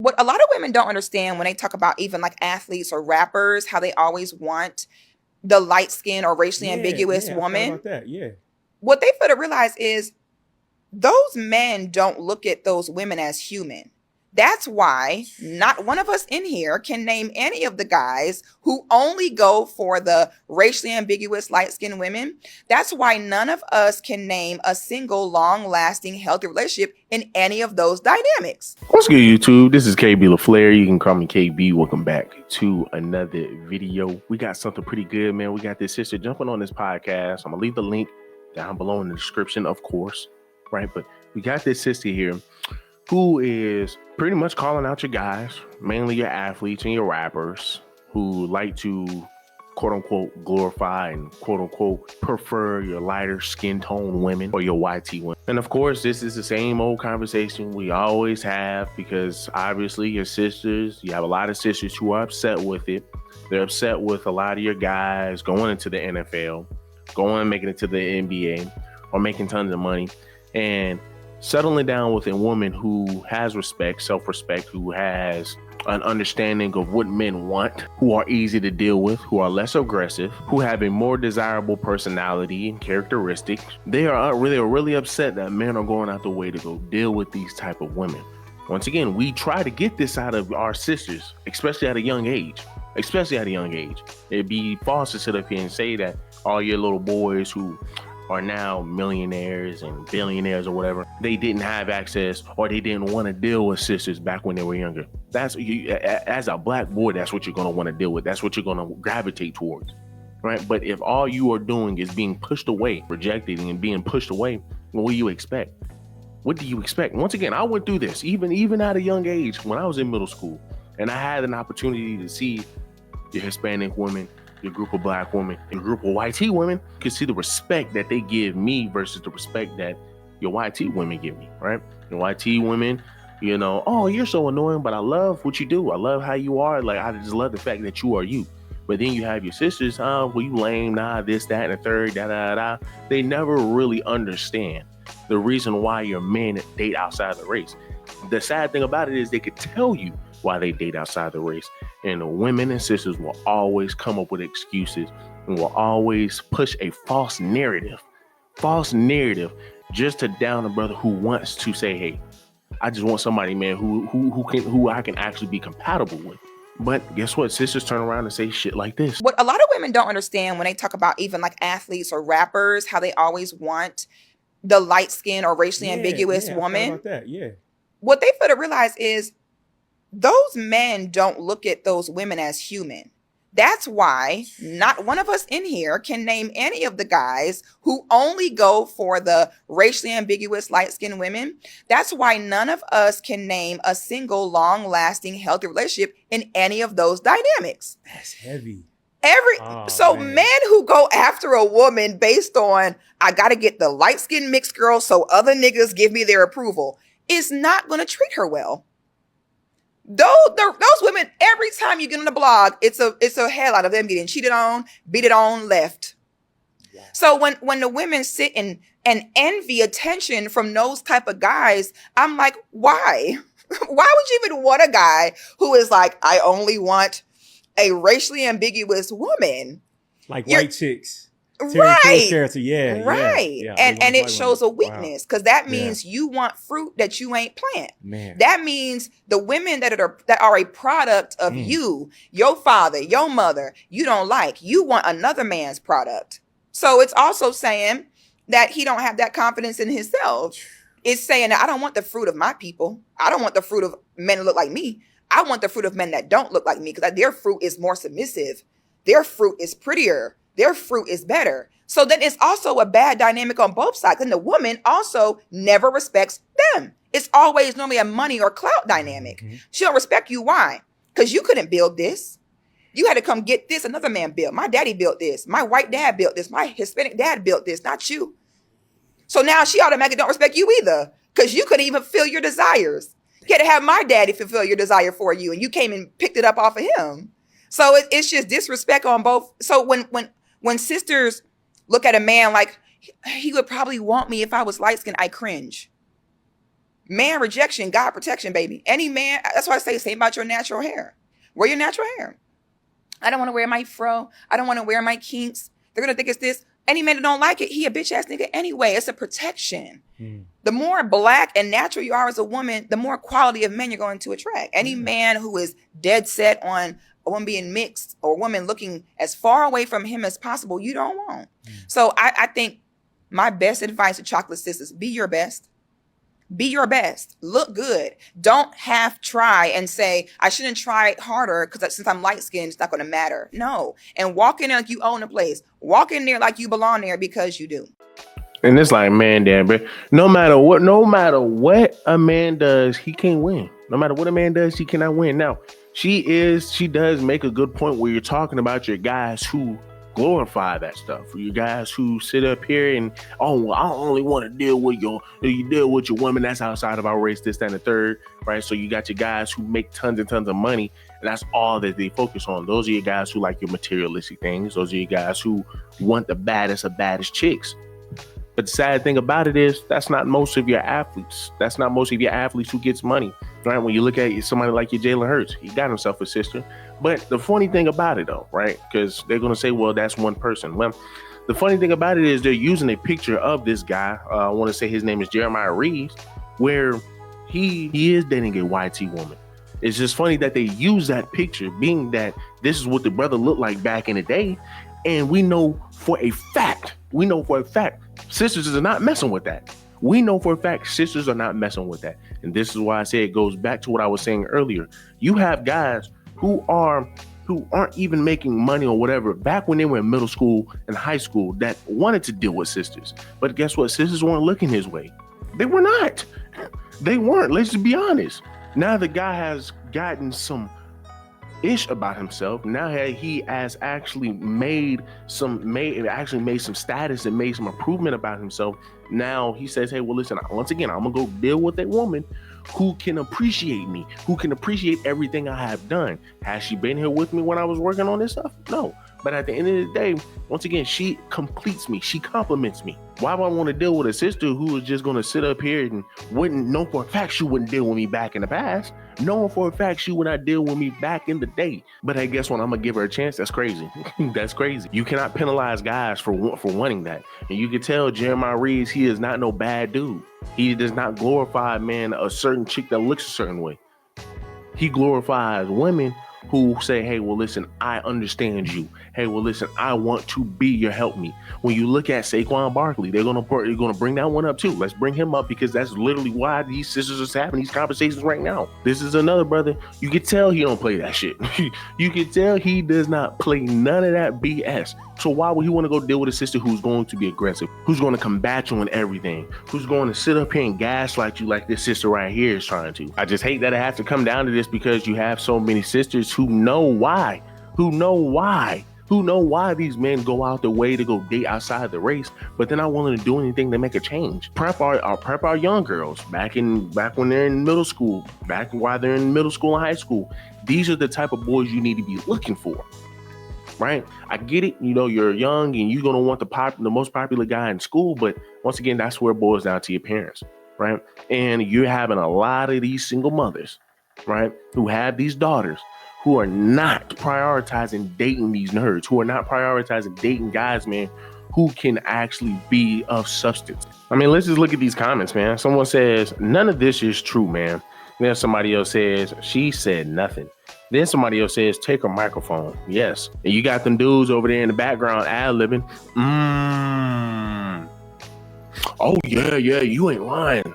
What a lot of women don't understand when they talk about even like athletes or rappers, how they always want the light skin or racially ambiguous I forgot woman. about that. Yeah. What they fail to realize is those men don't look at those women as human. That's why not one of us in here can name any of the guys who only go for the racially ambiguous light skinned women. That's why none of us can name a single long lasting healthy relationship in any of those dynamics. What's good, YouTube? This is KB LaFleur. You can call me KB. Welcome back to another video. We got something pretty good, man. We got this sister jumping on this podcast. I'm gonna leave the link down below in the description, of course, right? But we got this sister here who is pretty much calling out your guys, mainly your athletes and your rappers who like to quote unquote glorify and quote unquote prefer your lighter skin tone women or your YT women. And of course, this is the same old conversation we always have, because obviously your sisters, you have a lot of sisters who are upset with it. They're upset with a lot of your guys going into the NFL, going and making it to the NBA, or making tons of money and settling down with a woman who has respect, self-respect, who has an understanding of what men want, who are easy to deal with, who are less aggressive, who have a more desirable personality and characteristics. They are really upset that men are going out the way to go deal with these type of women. Once again, we try to get this out of our sisters, especially at a young age. It'd be false to sit up here and say that all your little boys who are now millionaires and billionaires or whatever, they didn't have access or they didn't want to deal with sisters back when they were younger. That's you, as a black boy, that's what you're going to want to deal with. That's what you're going to gravitate towards, right? But if all you are doing is being pushed away, rejected and being pushed away, what do you expect? What do you expect? Once again, I went through this even at a young age when I was in middle school, and I had an opportunity to see your Hispanic women, your group of black women, your group of YT women. You can see the respect that they give me versus the respect that your YT women give me, right? Your YT women, you know, oh, you're so annoying, but I love what you do. I love how you are. Like, I just love the fact that you are you. But then you have your sisters, well, you lame, nah, this, that, and the third, da. They never really understand the reason why your men date outside the race. The sad thing about it is they could tell you why they date outside the race. And the women and sisters will always come up with excuses and will always push a false narrative just to down a brother who wants to say, hey, I just want somebody, man, who I can actually be compatible with. But guess what? Sisters turn around and say shit like this. What a lot of women don't understand when they talk about even like athletes or rappers, how they always want the light skin or racially ambiguous woman. I forgot about that. Yeah. What they fail to realize is those men don't look at those women as human. That's why not one of us in here can name any of the guys who only go for the racially ambiguous light-skinned women. That's why none of us can name a single long-lasting healthy relationship in any of those dynamics. That's heavy. Men who go after a woman based on, I got to get the light-skinned mixed girl so other niggas give me their approval, is not going to treat her well. Those women, every time you get on the blog, it's a headline of them getting cheated on, beat it on, left. Yeah. So when the women sit and envy attention from those type of guys, I'm like, why? Why would you even want a guy who is like, I only want a racially ambiguous woman? Like white chicks. Right. Character. Yeah. Right. Yeah. And it shows a weakness, because that means you want fruit that you ain't plant. Man. That means the women that are a product of you, your father, your mother, you don't like. You want another man's product. So it's also saying that he don't have that confidence in himself. It's saying that I don't want the fruit of my people. I don't want the fruit of men that look like me. I want the fruit of men that don't look like me, because their fruit is more submissive. Their fruit is prettier. Their fruit is better. So then it's also a bad dynamic on both sides. And the woman also never respects them. It's always normally a money or clout dynamic. Mm-hmm. She don't respect you. Why? Because you couldn't build this. You had to come get this. Another man built. My daddy built this. My white dad built this. My Hispanic dad built this, not you. So now she automatically don't respect you either, because you couldn't even fulfill your desires. You had to have my daddy fulfill your desire for you, and you came and picked it up off of him. So it's just disrespect on both. So when sisters look at a man like, he would probably want me if I was light skinned, I cringe. Man rejection, God protection, baby. Any man, that's why I say same about your natural hair. Wear your natural hair. I don't want to wear my fro. I don't want to wear my kinks. They're going to think it's this. Any man that don't like it, he a bitch ass nigga anyway. It's a protection. The more black and natural you are as a woman, the more quality of men you're going to attract. Any man who is dead set on a woman being mixed or a woman looking as far away from him as possible, you don't want. So I think my best advice to chocolate sisters, be your best. Be your best. Look good. Don't half try and say, I shouldn't try harder because since I'm light skinned, it's not going to matter. No. And walk in there like you own the place. Walk in there like you belong there because you do. And it's like, man, damn, bro. No matter what a man does, he can't win. No matter what a man does, he cannot win. Now, she does make a good point where you're talking about your guys who glorify that stuff. For you guys who sit up here and, oh, well, I only want to deal with your woman that's outside of our race, this, that, and the third, right? So you got your guys who make tons and tons of money, and that's all that they focus on. Those are your guys who like your materialistic things. Those are your guys who want the baddest of baddest chicks. But the sad thing about it is that's not most of your athletes. That's not most of your athletes who gets money, right? When you look at somebody like your Jalen Hurts, he got himself a sister. But the funny thing about it, though, right? Because they're going to say, well, that's one person. Well, the funny thing about it is they're using a picture of this guy. I want to say his name is Jeremiah Reeves, where he is dating a YT woman. It's just funny that they use that picture, being that this is what the brother looked like back in the day. And we know for a fact, sisters are not messing with that. We know for a fact sisters are not messing with that. And this is why I say it goes back to what I was saying earlier. You have guys who aren't even making money or whatever back when they were in middle school and high school that wanted to deal with sisters. But guess what? Sisters weren't looking his way. They were not. They weren't. Let's just be honest. Now the guy has gotten some ish about himself. Now he has actually made some status and made some improvement about himself. Now he says, hey, well, listen, once again, I'm gonna go deal with a woman who can appreciate me, who can appreciate everything I have done. Has she been here with me when I was working on this stuff? No. But at the end of the day, once again, she completes me. She compliments me. Why would I want to deal with a sister who is just going to sit up here and wouldn't know for a fact she wouldn't deal with me back in the past? Knowing for a fact she would not deal with me back in the day. But hey, guess what? I'm going to give her a chance. That's crazy. That's crazy. You cannot penalize guys for wanting that. And you can tell Jeremiah Reeves, he is not no bad dude. He does not glorify, man, a certain chick that looks a certain way. He glorifies women who say, hey, well, listen, I understand you. Hey, well, listen, I want to be your help me. When you look at Saquon Barkley, they're gonna bring that one up too. Let's bring him up because that's literally why these sisters are having these conversations right now. This is another brother. You can tell he don't play that shit. You can tell he does not play none of that BS. So why would he want to go deal with a sister who's going to be aggressive, who's going to combat you on everything, who's going to sit up here and gaslight you like this sister right here is trying to? I just hate that it has to come down to this because you have so many sisters who know why these men go out their way to go date outside the race, but they're not willing to do anything to make a change. Prep our young girls back when they're in middle school, back while they're in middle school and high school. These are the type of boys you need to be looking for. Right? I get it. You know, you're young and you're going to want the most popular guy in school. But once again, that's where it boils down to your parents. Right? And you're having a lot of these single mothers, right, who have these daughters who are not prioritizing dating these nerds, who are not prioritizing dating guys, man, who can actually be of substance. I mean, let's just look at these comments, man. Someone says, none of this is true, man. Then somebody else says, she said nothing. Then somebody else says, take her microphone. Yes. And you got them dudes over there in the background ad-libbing. Oh, yeah, you ain't lying.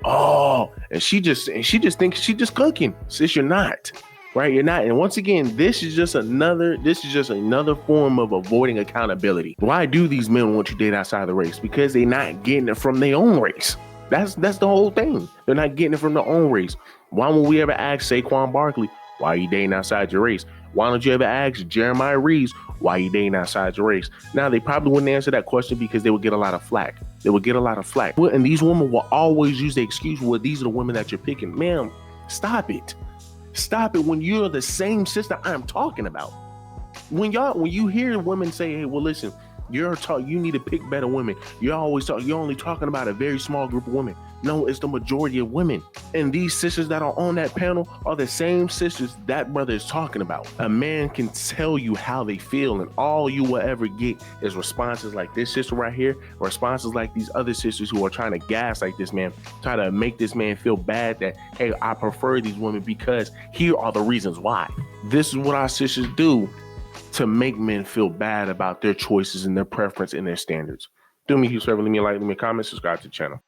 Oh, and she just thinks she just cooking. Sis, you're not. Right? You're not. And once again, this is just another form of avoiding accountability. Why do these men want you to date outside the race? Because they're not getting it from their own race. That's the whole thing. They're not getting it from their own race. Why would we ever ask Saquon Barkley, why are you dating outside your race? Why don't you ever ask Jeremiah Reeves, why are you dating outside your race? Now, they probably wouldn't answer that question because they would get a lot of flack. And these women will always use the excuse, well, these are the women that you're picking. Ma'am, stop it. Stop it when you're the same sister I'm talking about. When you hear women say, hey, well, listen, you need to pick better women. You're only talking about a very small group of women. No, it's the majority of women. And these sisters that are on that panel are the same sisters that brother is talking about. A man can tell you how they feel, and all you will ever get is responses like this sister right here, responses like these other sisters who are trying to gaslight this man, try to make this man feel bad that, hey, I prefer these women because here are the reasons why. This is what our sisters do to make men feel bad about their choices and their preference and their standards. Do me a huge favor, leave me a like, leave me a comment, subscribe to the channel.